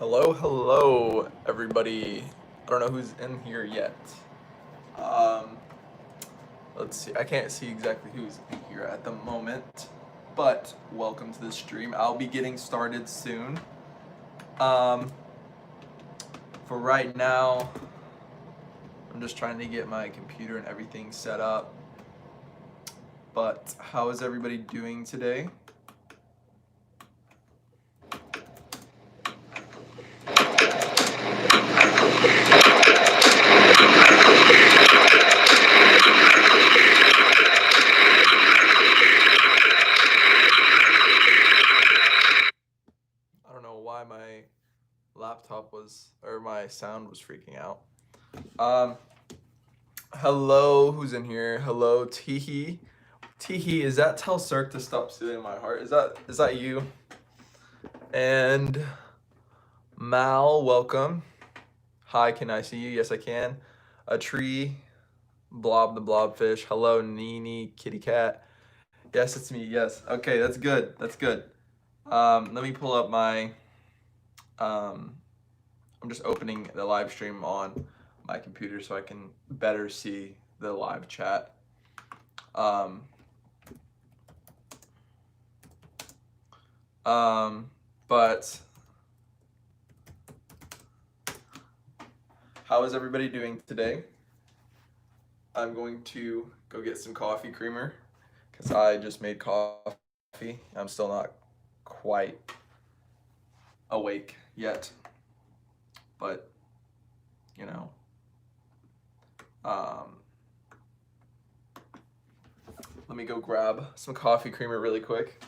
Hello, everybody. I don't know who's in here yet. Let's see. I can't see exactly who's in here at the moment, but welcome to the stream. I'll be getting started soon. For right now, I'm just trying to get my computer and everything set up. But how is everybody doing today? My sound was freaking out. Hello, who's in here? Hello, Teehee. Teehee, is that tell Cirque to stop soothing my heart? Is that you? And Mal, welcome. Hi, can I see you? Yes, I can. A tree, Blob the blobfish. Hello, Nini, kitty cat. Yes, it's me. Yes. Okay, that's good. That's good. Let me pull up my I'm just opening the live stream on my computer so I can better see the live chat. But how is everybody doing today? I'm going to go get some coffee creamer because I just made coffee. I'm still not quite awake yet. But, you know, let me go grab some coffee creamer really quick.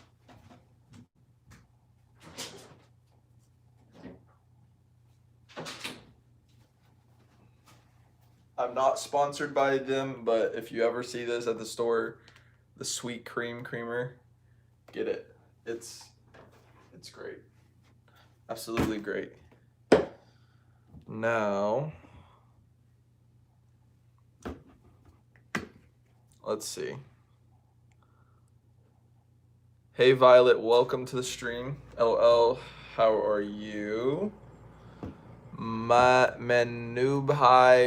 I'm not sponsored by them, but if you ever see this at the store, the sweet cream creamer, get it. It's great. Absolutely great. Now, let's see. Hey Violet, welcome to the stream. LL, how are you? Menubhai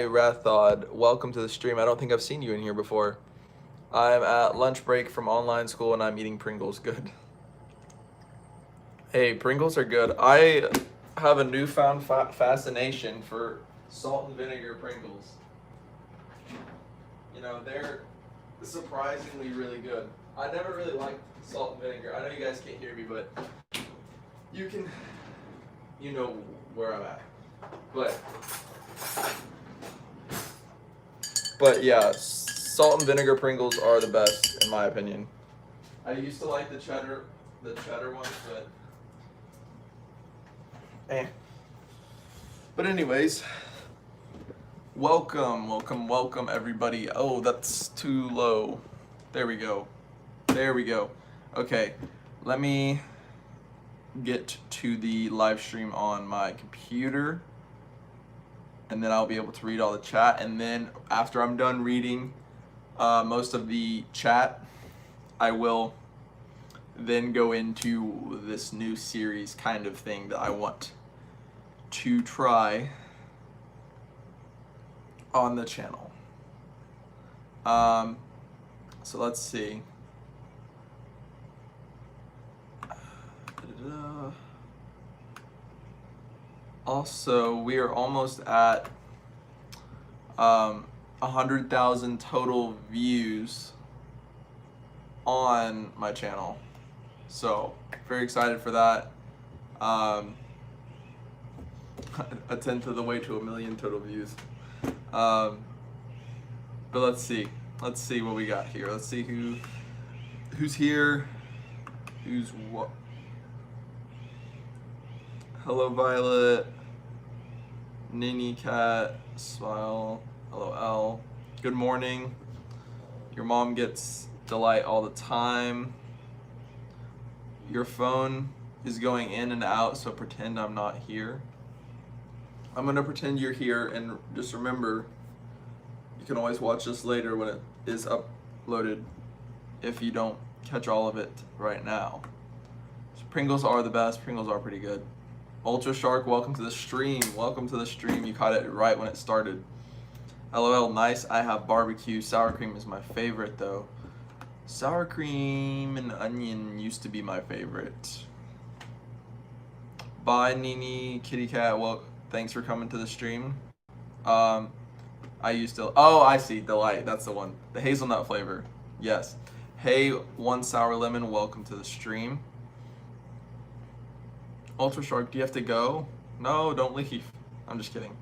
Rathod, welcome to the stream. I don't think I've seen you in here before. I'm at lunch break from online school and I'm eating Pringles. Good. Hey, Pringles are good. I have a newfound fascination for salt and vinegar Pringles. You know, they're surprisingly really good. I never really liked salt and vinegar. I know you guys can't hear me, but you know where I'm at. But yeah, salt and vinegar Pringles are the best in my opinion. I used to like the cheddar ones, but But anyways, welcome everybody. Oh, that's too low. There we go. Okay, let me get to the live stream on my computer and then I'll be able to read all the chat, and then after I'm done reading most of the chat, I will then go into this new series kind of thing that I want to try on the channel. So let's see. Also, we are almost at 100,000 total views on my channel. So very excited for that. A tenth of the way to 1 million total views. But let's see what we got here. Let's see who's here, who's what. Hello Violet, Nini Cat, Smile, LOL. Good morning. Your mom gets delight all the time. Your phone is going in and out, so pretend I'm not here. I'm gonna pretend you're here, and just remember, you can always watch this later when it is uploaded if you don't catch all of it right now. So Pringles are the best. Pringles are pretty good. Ultra Shark, welcome to the stream. Welcome to the stream. You caught it right when it started. LOL, nice. I have barbecue. Sour cream is my favorite, though. Sour cream and onion used to be my favorite. Bye, Nini, kitty cat. Well, thanks for coming to the stream. I used to. Oh, I see. Delight. That's the one. The hazelnut flavor. Yes. Hey, one sour lemon. Welcome to the stream. Ultra Shark, do you have to go? No, don't leave. I'm just kidding.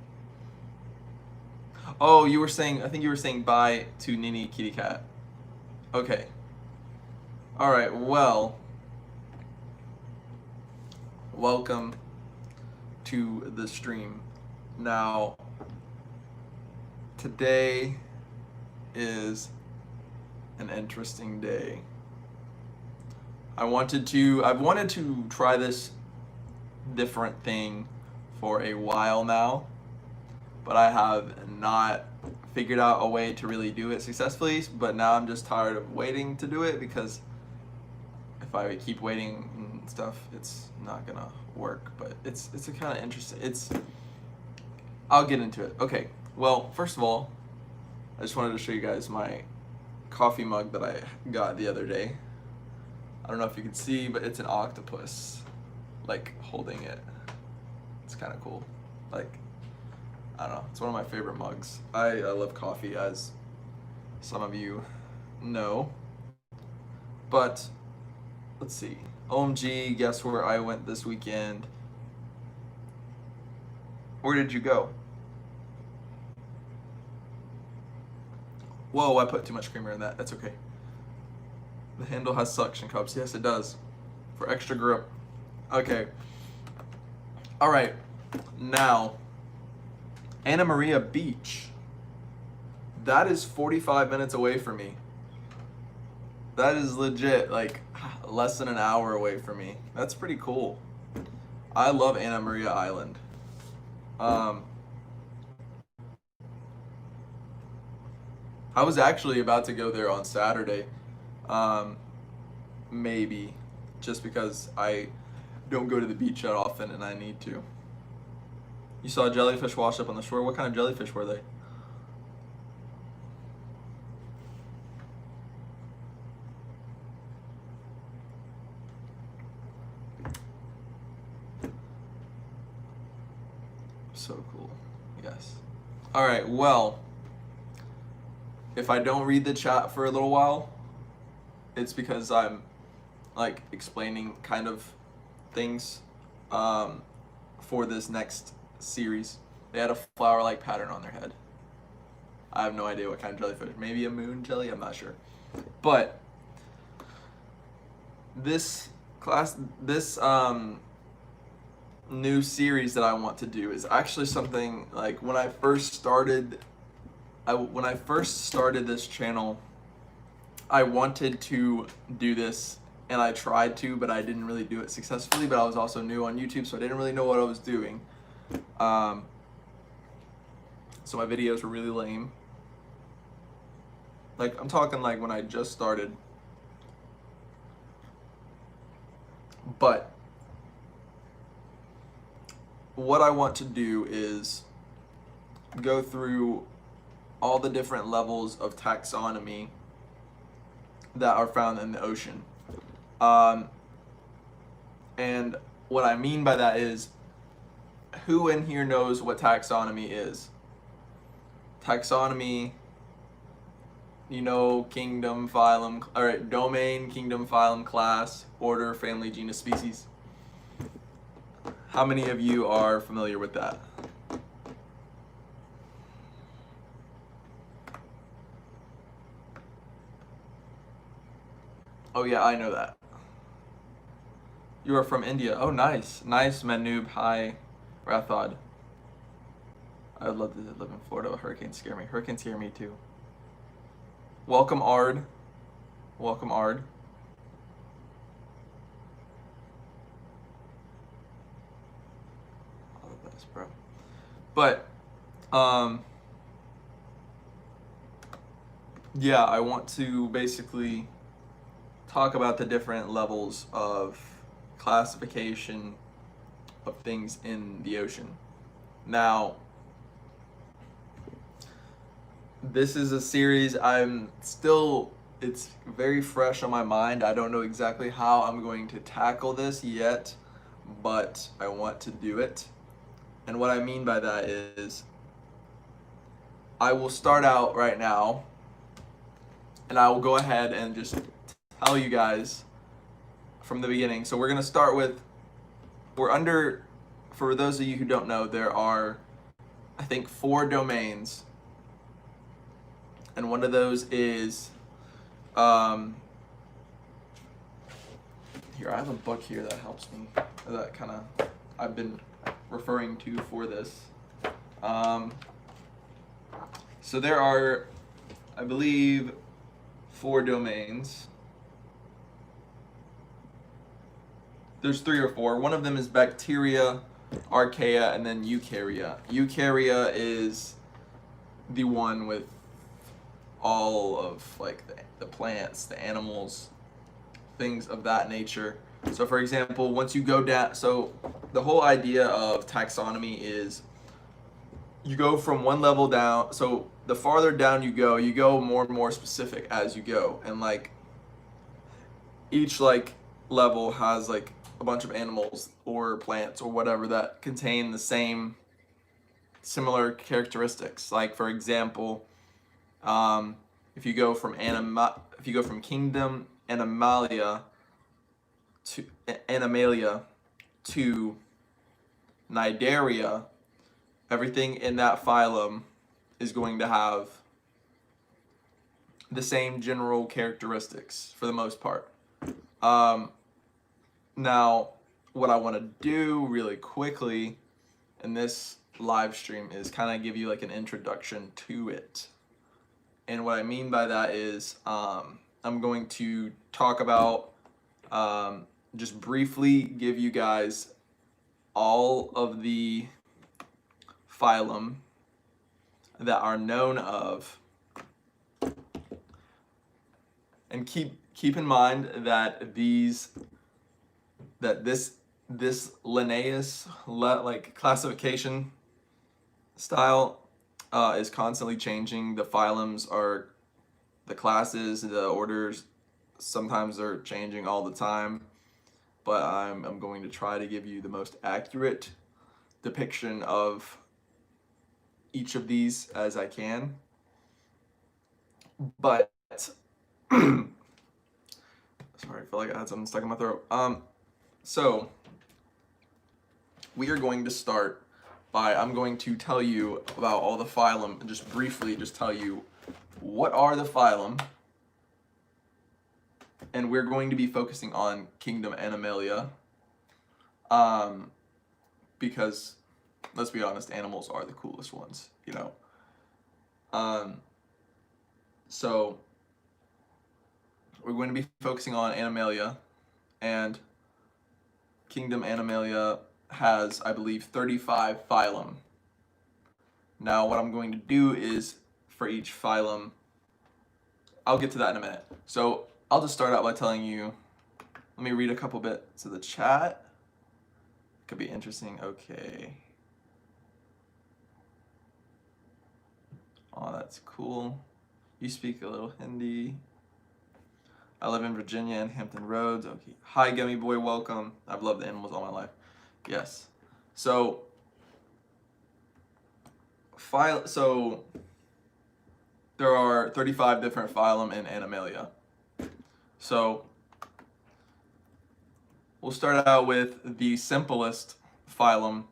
Oh, you were saying. I think you were saying bye to Nini, kitty cat. Okay. All right. Well. Welcome to the stream. Now, today is an interesting day. I've wanted to try this different thing for a while now, but I have not figured out a way to really do it successfully. But now I'm just tired of waiting to do it, because if I keep waiting and stuff, it's not gonna work. But it's a kind of interesting. I'll get into it. Okay. Well, first of all, I just wanted to show you guys my coffee mug that I got the other day. I don't know if you can see, but it's an octopus, like, holding it. It's kind of cool. Like, I don't know. It's one of my favorite mugs. I love coffee, as some of you know. But let's see. OMG, guess where I went this weekend? Where did you go? Whoa, I put too much creamer in that. That's okay. The handle has suction cups. Yes, it does. For extra grip. Okay. All right. Now, Animalia Beach. That is 45 minutes away from me. That is legit, like, less than an hour away from me. That's pretty cool. I love Animalia Island. I was actually about to go there on Saturday. Maybe. Just because I don't go to the beach that often and I need to. You saw jellyfish wash up on the shore? What kind of jellyfish were they? So cool. Yes. All right, well, if I don't read the chat for a little while, it's because I'm, like, explaining kind of things for this next series. They had a flower-like pattern on their head. I have no idea what kind of jellyfish. Maybe a moon jelly? I'm not sure. But this new series that I want to do is actually something, like, when I first started this channel, I wanted to do this, and I tried to, but I didn't really do it successfully. But I was also new on YouTube, so I didn't really know what I was doing. So my videos were really lame. Like, I'm talking like when I just started. But what I want to do is go through all the different levels of taxonomy that are found in the ocean. And what I mean by that is, who in here knows what taxonomy is? Taxonomy, you know, kingdom, phylum, or domain, kingdom, phylum, class, order, family, genus, species. How many of you are familiar with that? Oh yeah, I know that. You are from India. Oh, nice. Nice, Manoob. Hi, Rathod. I would love to live in Florida. Hurricanes scare me. Hurricanes scare me too. Welcome, Ard. Welcome, Ard. All the best, bro. But, yeah, I want to basically talk about the different levels of classification of things in the ocean. Now, this is a series it's very fresh on my mind. I don't know exactly how I'm going to tackle this yet, but I want to do it. And what I mean by that is, I will start out right now, and I will go ahead and just tell you guys from the beginning. So we're going to start with, for those of you who don't know, there are, I think, 4 domains. And one of those is, here, I have a book here that helps me, that kind of I've been referring to for this. So there are, I believe, 4 domains. There's 3 or 4. One of them is bacteria, archaea, and then eukarya. Eukarya is the one with all of like the plants, the animals, things of that nature. So for example, once you go down, so the whole idea of taxonomy is you go from one level down. So the farther down you go more and more specific as you go. And like each like level has like a bunch of animals or plants or whatever that contain the same similar characteristics. Like for example, if you go from kingdom Animalia to Nidaria, everything in that phylum is going to have the same general characteristics for the most part. Now, what I want to do really quickly in this live stream is kind of give you like an introduction to it. And what I mean by that is I'm going to talk about, just briefly give you guys all of the phylum that are known of. And keep in mind that this Linnaeus like classification style is constantly changing. The phylums are the classes, the orders, sometimes they're changing all the time, but I'm going to try to give you the most accurate depiction of each of these as I can. But sorry, I feel like I had something stuck in my throat. So we are going to start by, I'm going to tell you about all the phylum and just briefly just tell you what are the phylum. And we're going to be focusing on kingdom Animalia, because let's be honest, animals are the coolest ones, you know. So we're going to be focusing on Animalia, and kingdom Animalia has, I believe, 35 phylum. Now what I'm going to do is, for each phylum, I'll get to that in a minute. So I'll just start out by telling you, let me read a couple bits of the chat. Could be interesting. Okay. Oh, that's cool. You speak a little Hindi. I live in Virginia and Hampton Roads. Okay. Hi, Gummy Boy. Welcome. I've loved animals all my life. Yes. So there are 35 different phylum in Animalia. So we'll start out with the simplest phylum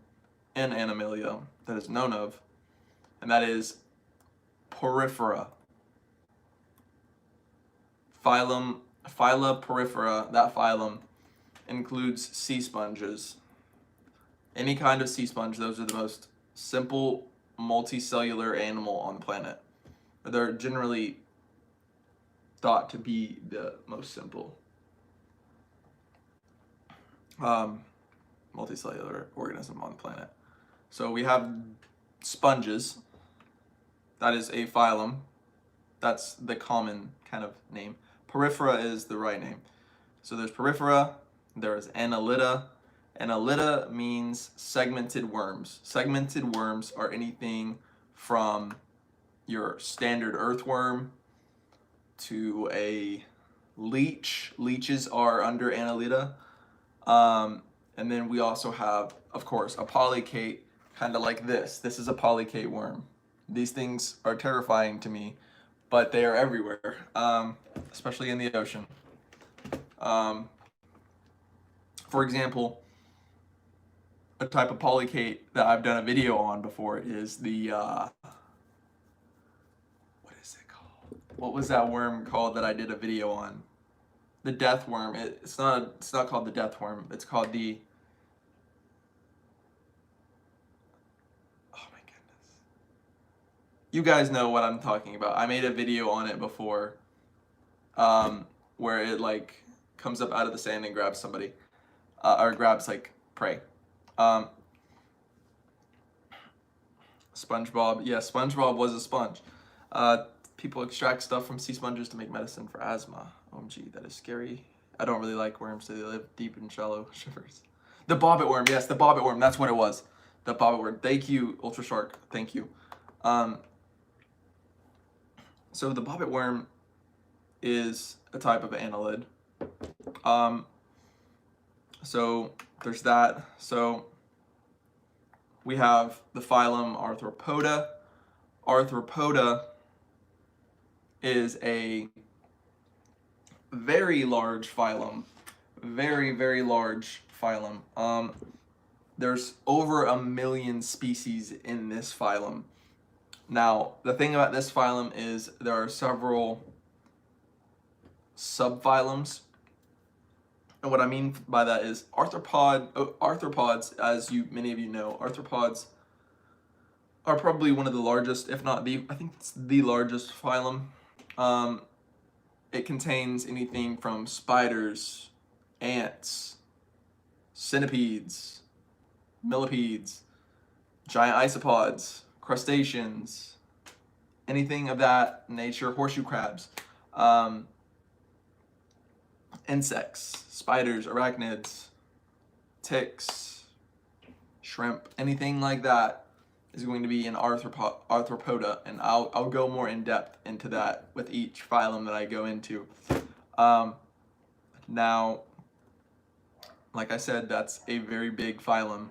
in Animalia that is known of, and that is Porifera. Phyla Porifera, that phylum includes sea sponges. Any kind of sea sponge, those are the most simple multicellular animal on the planet. They're generally thought to be the most simple multicellular organism on the planet. So we have sponges. That is a phylum. That's the common kind of name. Porifera is the right name. So there's Porifera, there's Annelida, Annelida means segmented worms. Segmented worms are anything from your standard earthworm to a leech. Leeches are under Annelida. And then we also have, of course, a polycate, kind of like this. This is a polycate worm. These things are terrifying to me, but they are everywhere, especially in the ocean. For example, a type of polycate that I've done a video on before is the, what is it called? What was that worm called that I did a video on? The death worm. It's not called the death worm. It's called the, oh my goodness. You guys know what I'm talking about. I made a video on it before, where it like comes up out of the sand and grabs somebody, or grabs like prey. SpongeBob. Yeah, SpongeBob was a sponge. People extract stuff from sea sponges to make medicine for asthma. OMG, that is scary. I don't really like worms, so they live deep in shallow shivers. The bobbit worm, yes, the bobbit worm, that's what it was. The bobbit worm. Thank you, Ultra Shark. Thank you. So the bobbit worm is a type of annelid. So there's that. So we have the phylum Arthropoda. Arthropoda is a very large phylum. Very, very large phylum. There's over 1 million species in this phylum. Now, the thing about this phylum is there are several subphylums. And what I mean by that is arthropods, as many of you know, arthropods are probably one of the largest, if not the, I think it's the largest phylum. It contains anything from spiders, ants, centipedes, millipedes, giant isopods, crustaceans, anything of that nature, horseshoe crabs, insects, spiders, arachnids, ticks, shrimp, anything like that is going to be an arthropoda, and I'll go more in depth into that with each phylum that I go into. Now, like I said, that's a very big phylum,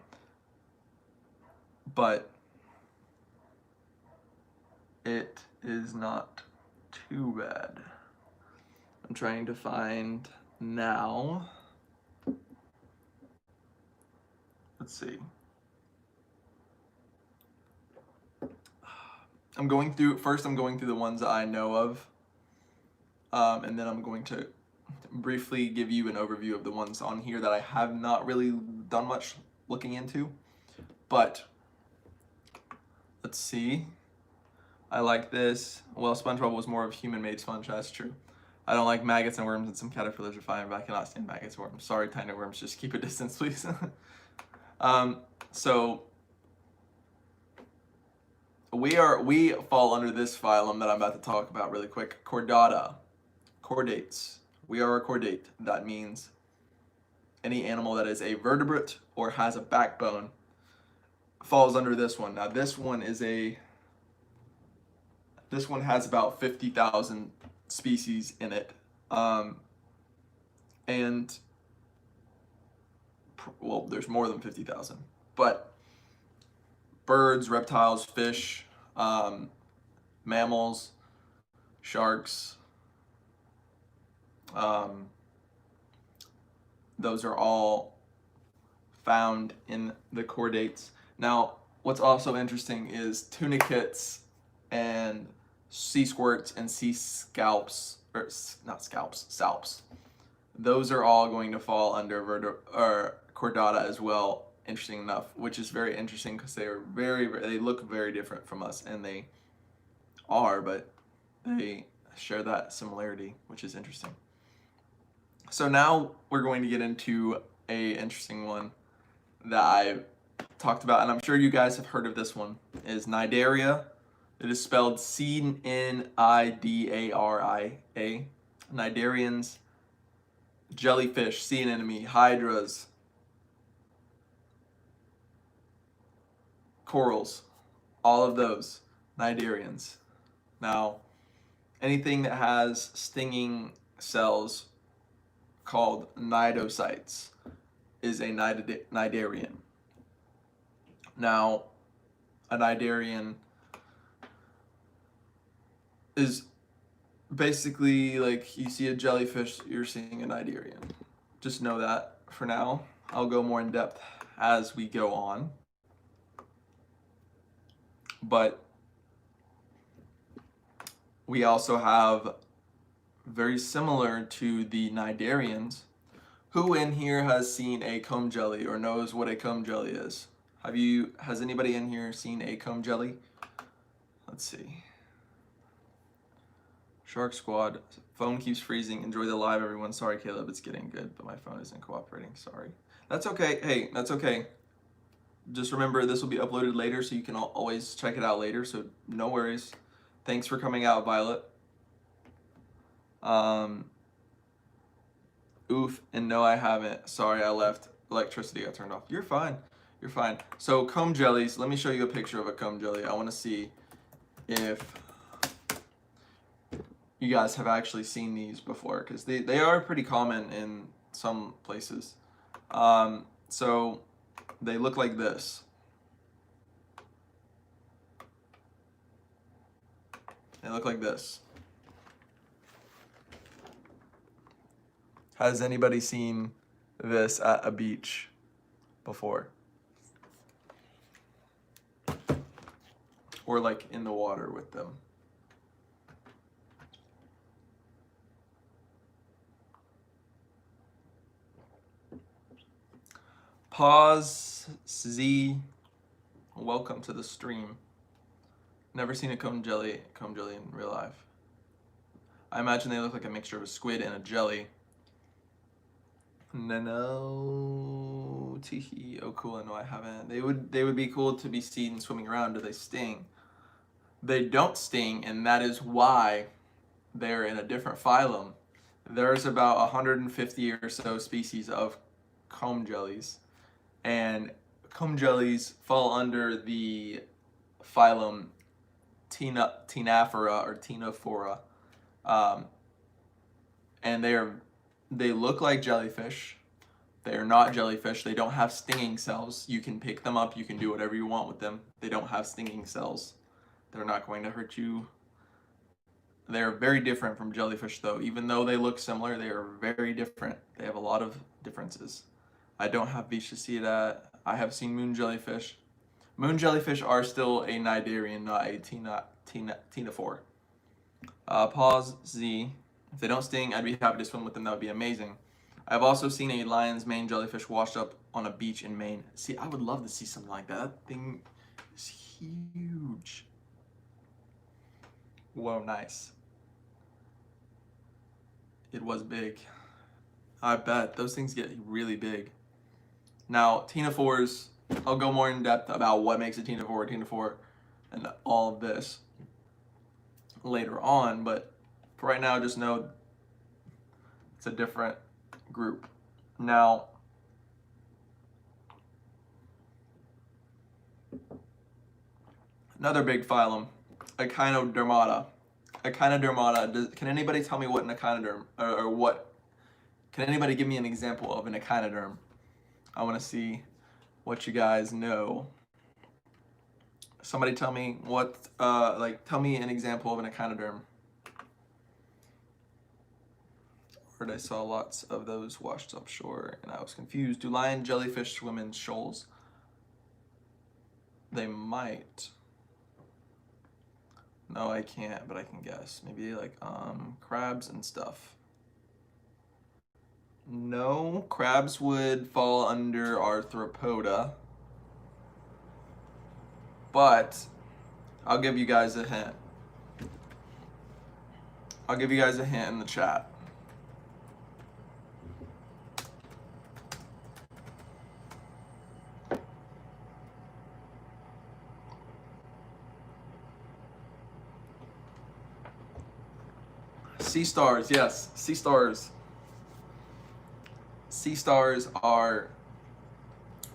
but it is not too bad. I'm trying to find now. Let's see. I'm going through the ones that I know of, and then I'm going to briefly give you an overview of the ones on here that I have not really done much looking into. But let's see. I like this. Well, SpongeBob was more of a human-made sponge, that's true. I don't like maggots and worms, and some caterpillars are fine, but I cannot stand maggots and worms. Sorry, tiny worms, just keep a distance, please. So we fall under this phylum that I'm about to talk about really quick. Chordata. Chordates. We are a chordate. That means any animal that is a vertebrate or has a backbone falls under this one. Now this one has about 50,000 species in it. And well, there's more than 50,000, but birds, reptiles, fish, mammals, sharks, those are all found in the chordates. Now, what's also interesting is tunicates and sea squirts and sea scalps, or not scalps, salps. Those are all going to fall under chordata as well, interesting enough, which is very interesting because they look very different from us, and they are, but they share that similarity, which is interesting. So now we're going to get into a interesting one that I talked about, and I'm sure you guys have heard of this one, is Nidaria. It is spelled C-N-I-D-A-R-I-A. Nidarians, jellyfish, sea anemone, hydras, corals, all of those, cnidarians. Now, anything that has stinging cells called cnidocytes is a cnidarian. Now, a cnidarian is basically like you see a jellyfish, you're seeing a cnidarian. Just know that for now. I'll go more in depth as we go on. But we also have, very similar to the cnidarians, who in here has seen a comb jelly or knows what a comb jelly is? Has anybody in here seen a comb jelly? Let's see. Shark Squad, phone keeps freezing. Enjoy the live, everyone. Sorry, Caleb, it's getting good, but my phone isn't cooperating. Sorry. That's okay. Hey, that's okay. Just remember, this will be uploaded later, so you can always check it out later, so no worries. Thanks for coming out, Violet. Oof, and no, I haven't. Sorry, I left. Electricity got turned off. You're fine. You're fine. So, comb jellies. Let me show you a picture of a comb jelly. I want to see if you guys have actually seen these before, because they are pretty common in some places. So they look like this. They look like this. Has anybody seen this at a beach before? Or like in the water with them? Pause Z. Welcome to the stream. Never seen a comb jelly in real life. I imagine they look like a mixture of a squid and a jelly. No, teehee. Oh, cool. No, I haven't. They would be cool to be seen swimming around. Do they sting? They don't sting, and that is why they're in a different phylum. There's about 150 or so species of comb jellies, and comb jellies fall under the phylum Ctenophora or Ctenophora, and they look like jellyfish. They are not jellyfish. They don't have stinging cells. You can pick them up. You can do whatever you want with them. They don't have stinging cells. They're not going to hurt you. They're very different from jellyfish, though. Even though they look similar, they are very different. They have a lot of differences. I don't have Vishacida. I have seen moon jellyfish. Moon jellyfish are still a cnidarian, not a ctenophore. Pause Z. If they don't sting, I'd be happy to swim with them. That would be amazing. I've also seen a lion's mane jellyfish washed up on a beach in Maine. See, I would love to see something like that. That thing is huge. Whoa, nice. It was big. I bet. Those things get really big. Now, ctenophores, I'll go more in depth about what makes a ctenophore, and all of this later on, but for right now, just know it's a different group. Now, another big phylum, Echinodermata. Echinodermata, can anybody tell me what an echinoderm, or what, can anybody give me an example of an echinoderm? I want to see what you guys know. Somebody tell me what, tell me an example of an echinoderm. I saw lots of those washed up shore, and I was confused. Do lion jellyfish swim in shoals? They might. No, I can't, but I can guess. Maybe like crabs and stuff. No, crabs would fall under Arthropoda. But I'll give you guys a hint. I'll give you guys a hint in the chat. Sea stars, yes, sea stars. Sea stars are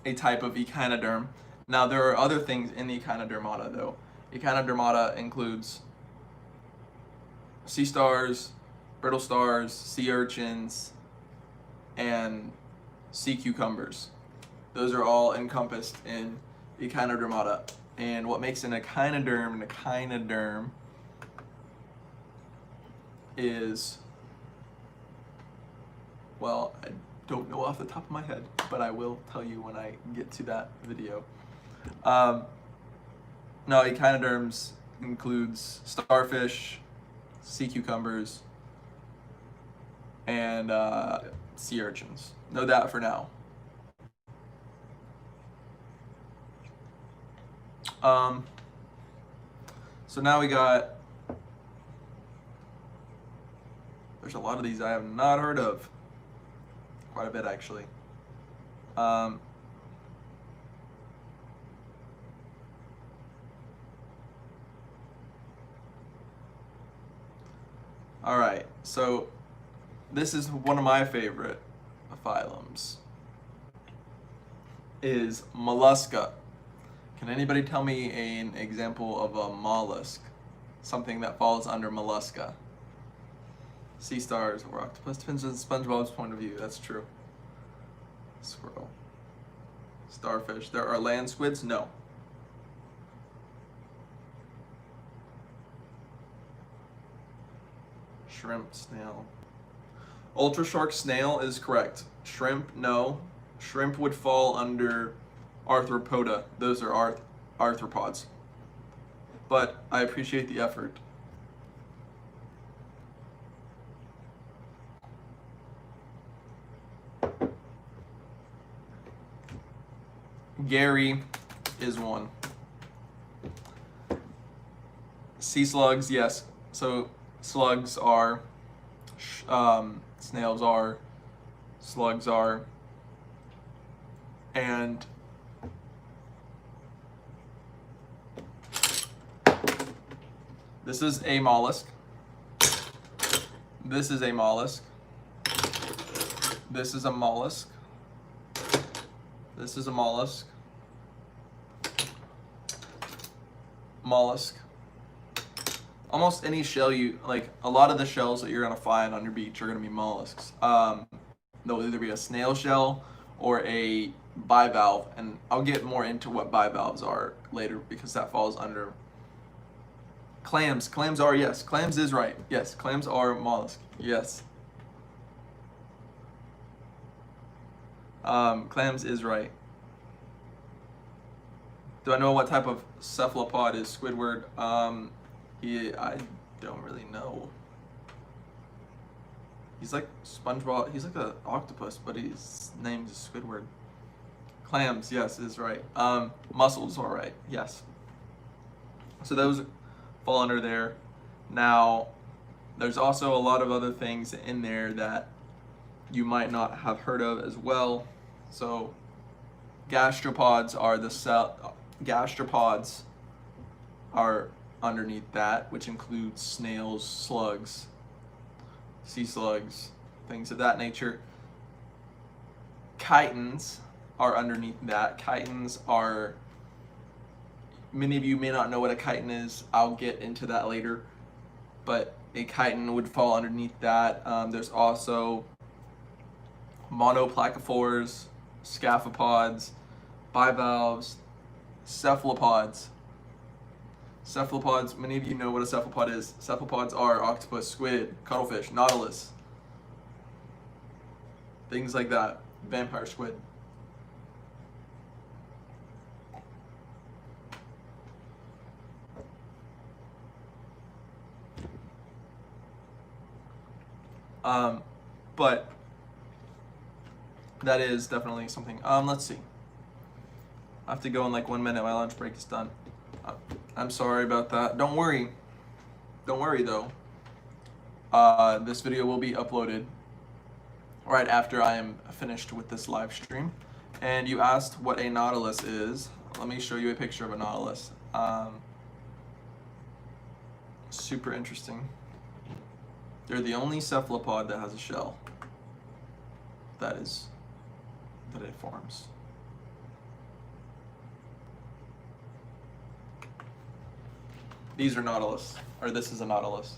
a type of echinoderm. Now, there are other things in the Echinodermata, though. Echinodermata includes sea stars, brittle stars, sea urchins, and sea cucumbers. Those are all encompassed in Echinodermata. And what makes an echinoderm is, well, I don't know off the top of my head, but I will tell you when I get to that video. No, echinoderms includes starfish, sea cucumbers, and sea urchins. Know that for now. So now we got, there's a lot of these I have not heard of. Quite a bit, actually. All right, so this is one of my favorite phylums, is Mollusca. Can anybody tell me an example of a mollusk? Something that falls under Mollusca. Sea stars or octopus, depends on SpongeBob's point of view, that's true. Squirrel. Starfish. There are land squids? No. Shrimp, snail. Ultra shark snail is correct. Shrimp, no. Shrimp would fall under Arthropoda. Those are arthropods. But I appreciate the effort. Gary is one. Sea slugs, yes. So slugs are, snails are, slugs are, and this is a mollusk. This is a mollusk. This is a mollusk. This is a mollusk. Mollusk. Almost any shell you, like a lot of the shells that you're gonna find on your beach are gonna be mollusks. They'll either be a snail shell or a bivalve, and I'll get more into what bivalves are later because that falls under clams. Clams are, yes, clams is right. Yes, clams are mollusk. Yes. Clams is right. Do I know what type of cephalopod is Squidward? I don't really know. He's like SpongeBob. He's like an octopus, but his name is Squidward. Clams, yes, is right. Mussels, all right, yes. So those fall under there. Now, there's also a lot of other things in there that you might not have heard of as well. So, gastropods are underneath that, which includes snails, slugs, sea slugs, things of that nature. Chitons are underneath that. Chitons are, many of you may not know what a chiton is. I'll get into that later, but a chiton would fall underneath that. There's also monoplacophores, scaphopods, bivalves, cephalopods. Cephalopods, many of you know what a cephalopod is. Cephalopods are octopus, squid, cuttlefish, nautilus, things like that. Vampire squid. But that is definitely something. Let's see. I have to go in like 1 minute. My lunch break is done. I'm sorry about that. Don't worry. Don't worry though. This video will be uploaded right after I am finished with this live stream. And you asked what a nautilus is. Let me show you a picture of a nautilus. Super interesting. They're the only cephalopod that has a shell. That it forms. These are nautilus, or this is a nautilus.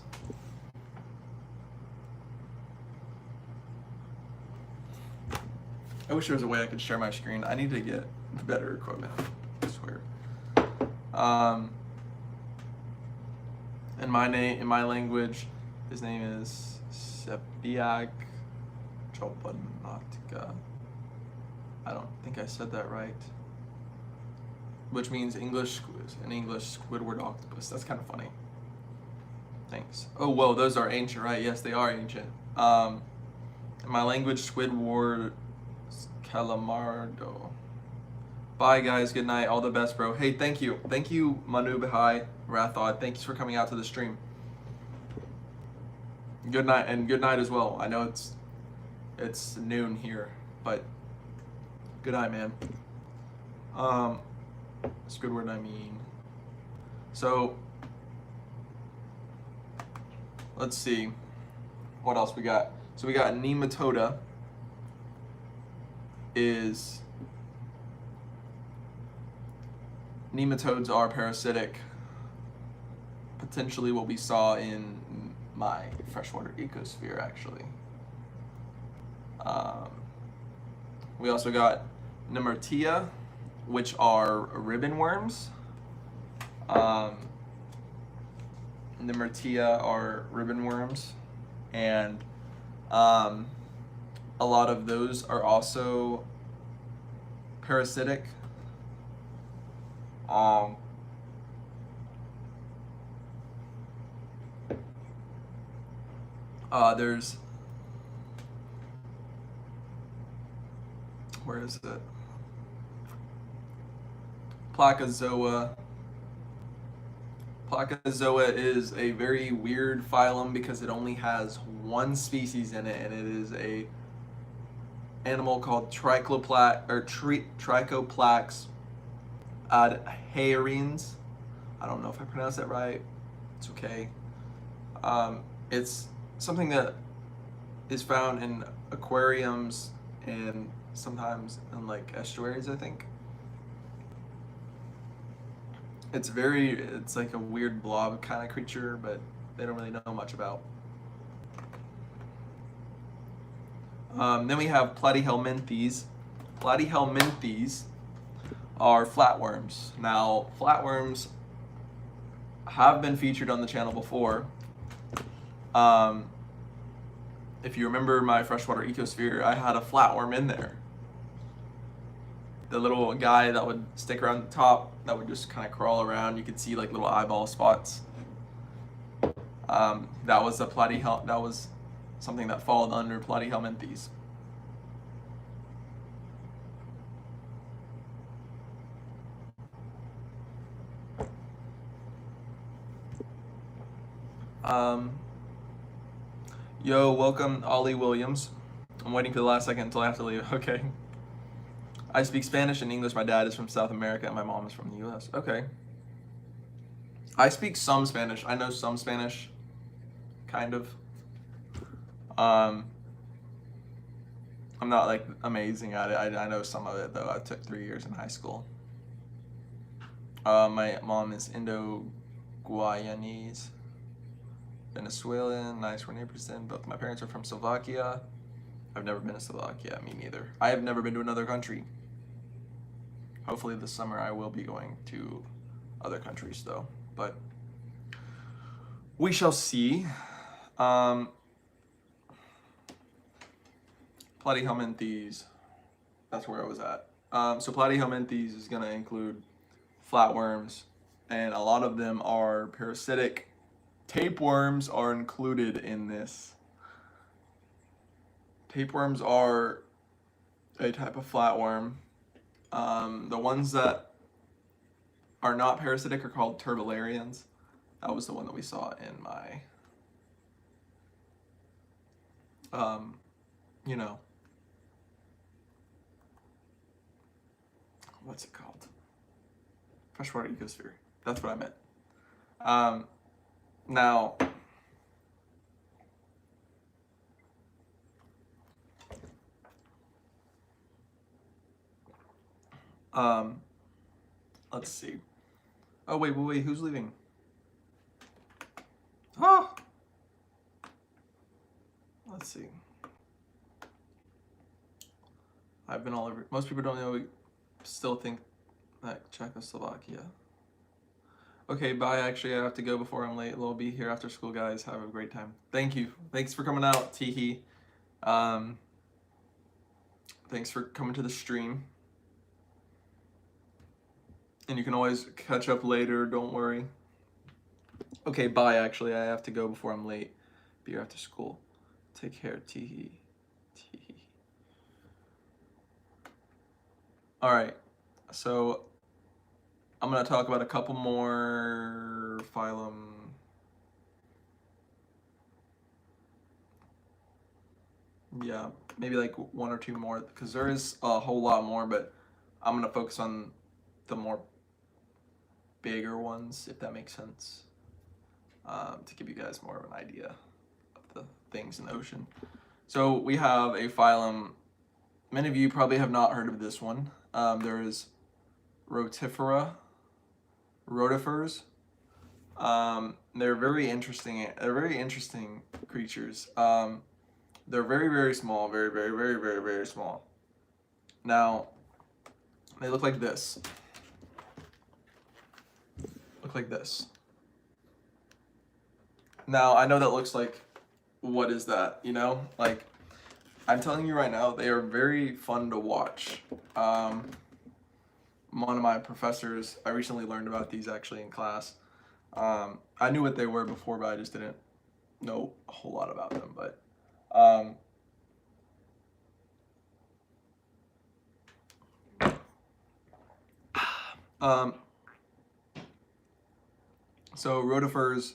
I wish there was a way I could share my screen. I need to get better equipment, I swear. In my language, his name is Sepiak Chopanatka. I don't think I said that right. Which means in English, Squidward octopus. That's kind of funny. Thanks. Oh, whoa, those are ancient, right? Yes, they are ancient. In my language, Squidward Calamardo. Bye, guys. Good night. All the best, bro. Hey, thank you. Thank you, Manu Bahai Rathod. Thanks for coming out to the stream. Good night, and good night as well. I know it's noon here, but good night, man. Squidward, I mean. So, let's see. What else we got? So we got Nematoda. Nematodes are parasitic. Potentially what we saw in my freshwater ecosphere, actually. We also got Nidaria, which are ribbon worms. Nidaria are ribbon worms, and a lot of those are also parasitic. There's, where is it? Placozoa. Placozoa is a very weird phylum because it only has one species in it, and it is a animal called Trichoplax adherens. I don't know if I pronounced that right. It's okay. It's something that is found in aquariums and sometimes in like estuaries, I think. It's like a weird blob kind of creature, but they don't really know much about. Then we have Platyhelminthes. Platyhelminthes are flatworms. Now, flatworms have been featured on the channel before. If you remember my freshwater ecosphere, I had a flatworm in there. The little guy that would stick around the top, that would just kind of crawl around. You could see like little eyeball spots. That was something that followed under Platyhelminthes. Yo, welcome, Ollie Williams. I'm waiting for the last second until I have to leave. Okay. I speak Spanish and English. My dad is from South America and my mom is from the US. Okay. I speak some Spanish. I know some Spanish, kind of. I'm not like amazing at it. I know some of it though. I took 3 years in high school. My mom is Indo-Guayanese. Venezuelan, 94%. Both my parents are from Slovakia. I've never been to Slovakia, me neither. I have never been to another country. Hopefully this summer I will be going to other countries though, but we shall see. Platyhelminthes, that's where I was at. So Platyhelminthes is gonna include flatworms, and a lot of them are parasitic. Tapeworms are included in this. Tapeworms are a type of flatworm. The ones that are not parasitic are called turtularians. That was the one that we saw in my, what's it called? Freshwater ecosphere. That's what I meant. Now, let's see. Oh, wait, who's leaving? see. I've been all over. Most people don't know. Still think that Czechoslovakia. Okay, bye. Actually, I have to go before I'm late. We'll be here after school, guys. Have a great time. Thank you. Thanks for coming out, Teehee. Thanks for coming to the stream. And you can always catch up later. Don't worry. Okay, bye. Actually, I have to go before I'm late. Be here after school. Take care, Teehee. Teehee. All right. So I'm going to talk about a couple more phylum. Yeah, maybe like one or two more, because there is a whole lot more, but I'm going to focus on the more bigger ones, if that makes sense, to give you guys more of an idea of the things in the ocean. So we have a phylum. Many of you probably have not heard of this one. There is Rotifers. They're very interesting. They're very interesting creatures. They're very, very small. Very, very, very, very, very small. Now, they look like this. Look like this. Now, I know that looks like, what is that? You know, like, I'm telling you right now, they are very fun to watch. One of my professors, I recently learned about these actually in class. I knew what they were before, but I just didn't know a whole lot about them. But so rotifers,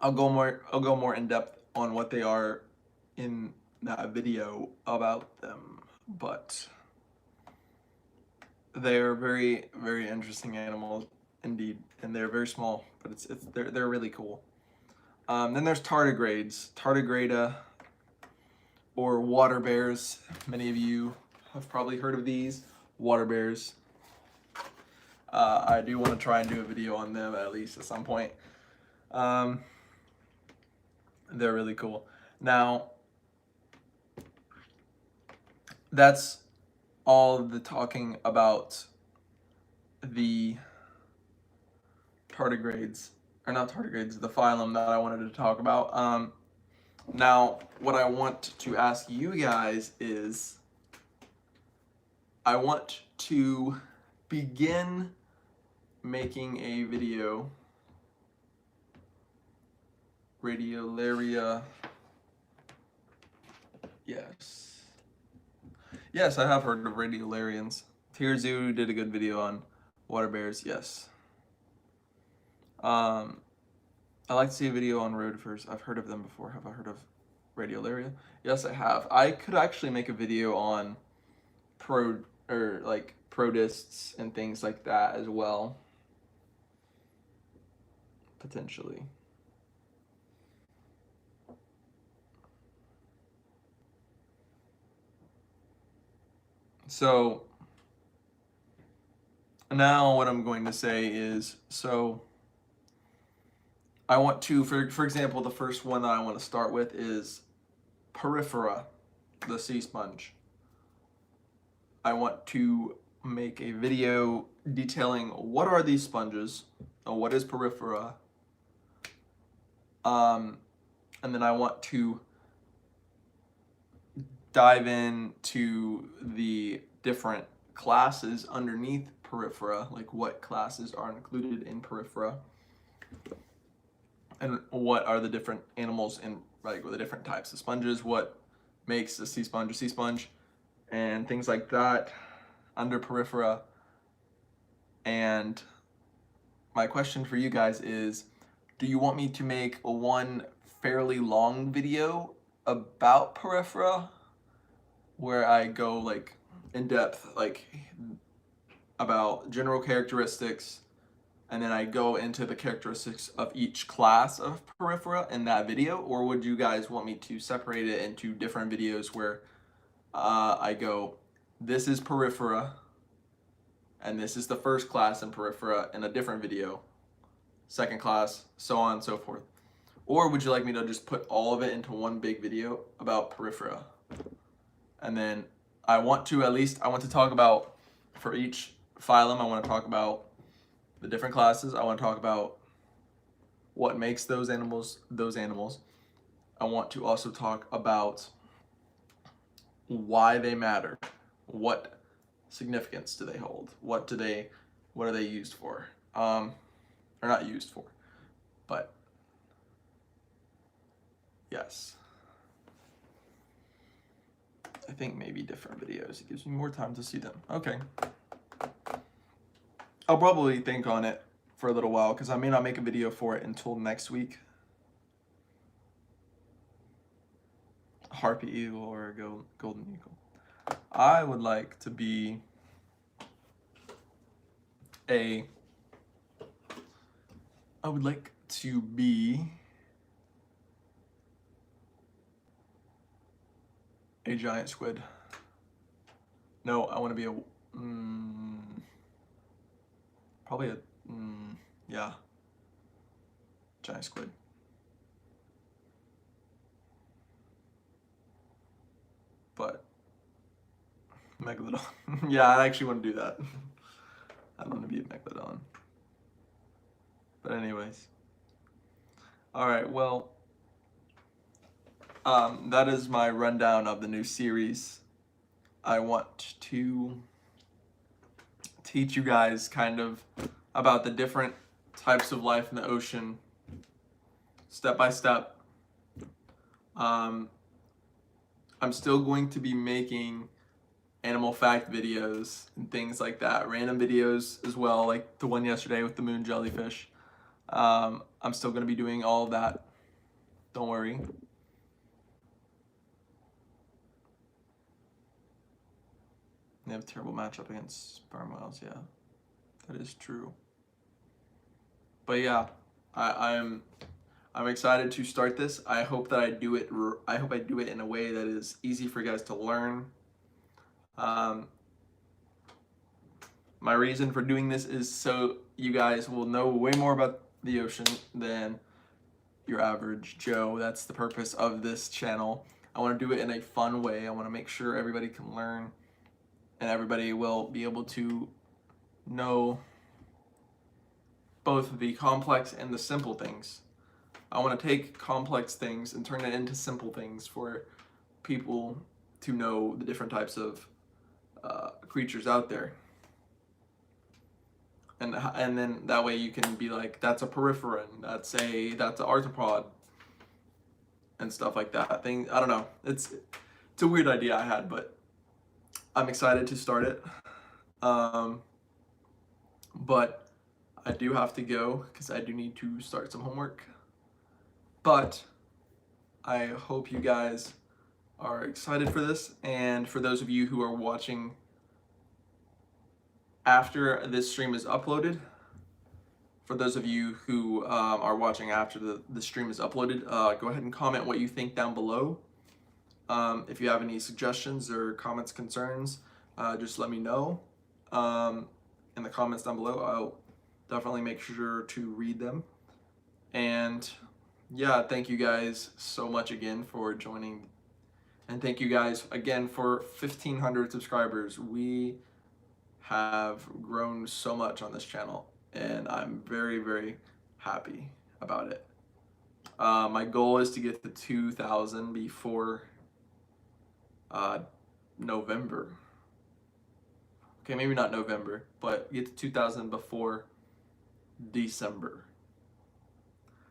I'll go more in depth on what they are in that video about them, but they are very, very interesting animals indeed, and they're very small, but they're really cool. Then there's tardigrades, tardigrada, or water bears. Many of you have probably heard of these water bears. I do want to try and do a video on them at least at some point. They're really cool. Now, that's all the talking about the tardigrades, or not tardigrades, the phylum that I wanted to talk about. Now, what I want to ask you guys is, I want to begin making a video. Radiolaria. Yes. Yes, I have heard of radiolarians. Tirzu did a good video on water bears. Yes. I like to see a video on rotifers. I've heard of them before. Have I heard of radiolaria? Yes, I have. I could actually make a video on protists and things like that as well. Potentially. So now what I'm going to say is, so I want to, for example, the first one that I want to start with is Porifera, the sea sponge. I want to make a video detailing what are these sponges, what is Porifera, and then I want to dive into the different classes underneath Porifera, like what classes are included in Porifera, and what are the different animals in, like, the different types of sponges, what makes a sea sponge, and things like that under Porifera. And my question for you guys is, do you want me to make one fairly long video about Porifera, where I go like in depth, like about general characteristics, and then I go into the characteristics of each class of Porifera in that video? Or would you guys want me to separate it into different videos where I go, this is Porifera, and this is the first class in Porifera in a different video, second class, so on and so forth? Or would you like me to just put all of it into one big video about Porifera? And then I want to talk about, for each phylum, I want to talk about the different classes. I want to talk about what makes those animals. I want to also talk about why they matter. What significance do they hold? What are they used for? Or not used for, but yes. I think maybe different videos. It gives me more time to see them. Okay. I'll probably think on it for a little while because I may not make a video for it until next week. Harpy eagle or a golden eagle. I would like to be a giant squid. No, I want to be a probably a yeah, giant squid. But megalodon. Yeah, I actually want to do that. I don't want to be a megalodon. But anyways. All right, well, that is my rundown of the new series. I want to teach you guys kind of about the different types of life in the ocean, step by step. I'm still going to be making animal fact videos and things like that, random videos as well, like the one yesterday with the moon jellyfish. I'm still going to be doing all of that. Don't worry. They have a terrible matchup against sperm whales, yeah. That is true. But yeah, I'm excited to start this. I hope that I do it in a way that is easy for you guys to learn. My reason for doing this is so you guys will know way more about the ocean than your average Joe. That's the purpose of this channel. I want to do it in a fun way. I want to make sure everybody can learn and everybody will be able to know both the complex and the simple things. I want to take complex things and turn it into simple things for people to know the different types of creatures out there. And then that way you can be like, that's a poriferan, that's a arthropod, and stuff like that. I don't know. It's a weird idea I had, but I'm excited to start it. But I do have to go because I do need to start some homework. But I hope you guys are excited for this, and for those of you who are watching after this stream is uploaded, for those of you who are watching after the stream is uploaded, go ahead and comment what you think down below. If you have any suggestions or comments, concerns, just let me know in the comments down below. I'll definitely make sure to read them. And yeah, thank you guys so much again for joining. And thank you guys again for 1,500 subscribers. We have grown so much on this channel, and I'm very, very happy about it. My goal is to get to 2,000 before November. Okay, maybe not November, but get to 2,000 before December.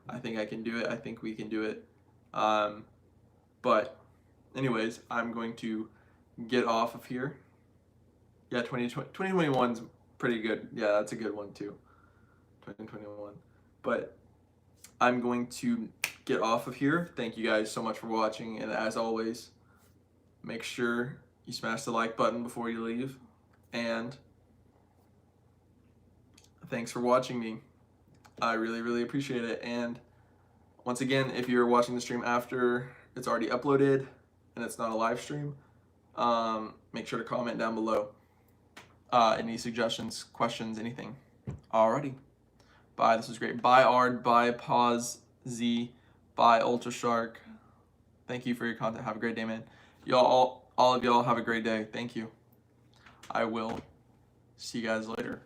I think I can do it. I think we can do it. But anyways, I'm going to get off of here. Yeah, 2021's pretty good. Yeah, that's a good one too. 2021. But I'm going to get off of here. Thank you guys so much for watching. And as always, make sure you smash the like button before you leave. And thanks for watching me. I really, really appreciate it. And once again, if you're watching the stream after it's already uploaded and it's not a live stream, make sure to comment down below. Any suggestions, questions, anything. Alrighty. Bye. This was great. Bye, Ard. Bye, Pause Z. Bye, Ultra Shark. Thank you for your content. Have a great day, man. Y'all, all of y'all have a great day. Thank you. I will see you guys later.